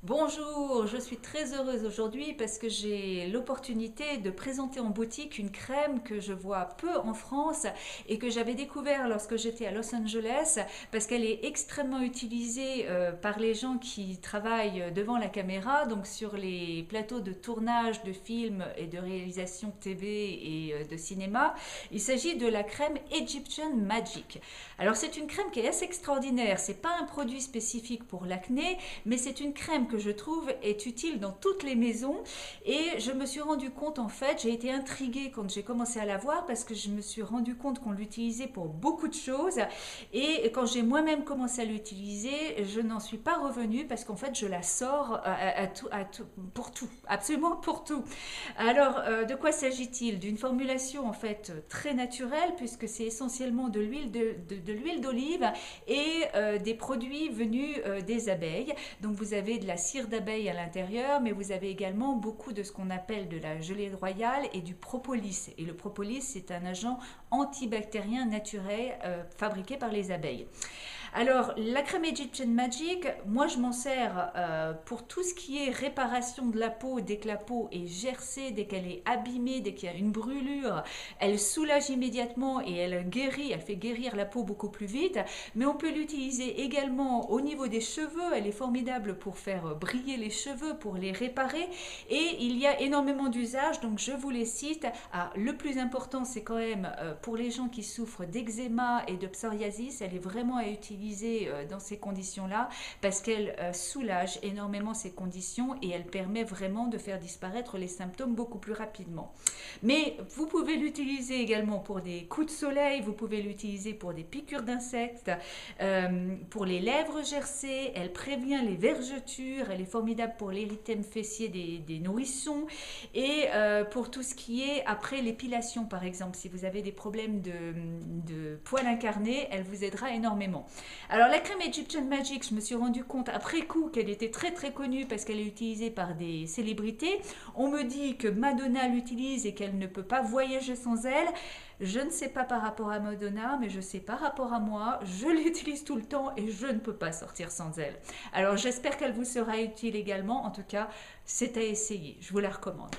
Bonjour, je suis très heureuse aujourd'hui parce que j'ai l'opportunité de présenter en boutique une crème que je vois peu en France et que j'avais découvert lorsque j'étais à Los Angeles parce qu'elle est extrêmement utilisée par les gens qui travaillent devant la caméra, donc sur les plateaux de tournage de films et de réalisation TV et de cinéma. Il s'agit de la crème Egyptian Magic. Alors c'est une crème qui est assez extraordinaire, c'est pas un produit spécifique pour l'acné, mais c'est une crème que je trouve est utile dans toutes les maisons et je me suis rendu compte en fait, j'ai été intriguée quand j'ai commencé à la voir parce que je me suis rendu compte qu'on l'utilisait pour beaucoup de choses et quand j'ai moi-même commencé à l'utiliser, je n'en suis pas revenue parce qu'en fait je la sors pour tout, absolument pour tout. Alors de quoi s'agit-il? D'une formulation en fait très naturelle puisque c'est essentiellement de l'huile de l'huile d'olive et des produits venus des abeilles. Donc vous avez de la cire d'abeille à l'intérieur, mais vous avez également beaucoup de ce qu'on appelle de la gelée royale et du propolis. Et le propolis, c'est un agent antibactérien naturel fabriqué par les abeilles. Alors, la crème Egyptian Magic, moi je m'en sers pour tout ce qui est réparation de la peau dès que la peau est gercée, dès qu'elle est abîmée, dès qu'il y a une brûlure. Elle soulage immédiatement et elle guérit, elle fait guérir la peau beaucoup plus vite. Mais on peut l'utiliser également au niveau des cheveux. Elle est formidable pour faire briller les cheveux, pour les réparer. Et il y a énormément d'usages, donc je vous les cite. Ah, le plus important, c'est quand même pour les gens qui souffrent d'eczéma et de psoriasis, elle est vraiment à utiliser dans ces conditions-là parce qu'elle soulage énormément ces conditions et elle permet vraiment de faire disparaître les symptômes beaucoup plus rapidement. Mais vous pouvez l'utiliser également pour des coups de soleil, vous pouvez l'utiliser pour des piqûres d'insectes, pour les lèvres gercées, elle prévient les vergetures, elle est formidable pour l'érythème fessier des nourrissons et pour tout ce qui est après l'épilation par exemple, si vous avez des problèmes de poils incarnés, elle vous aidera énormément. Alors la crème Egyptian Magic, je me suis rendu compte après coup qu'elle était très très connue parce qu'elle est utilisée par des célébrités. On me dit que Madonna l'utilise et qu'elle ne peut pas voyager sans elle. Je ne sais pas par rapport à Madonna, mais je sais par rapport à moi, je l'utilise tout le temps et je ne peux pas sortir sans elle. Alors j'espère qu'elle vous sera utile également, en tout cas c'est à essayer, je vous la recommande.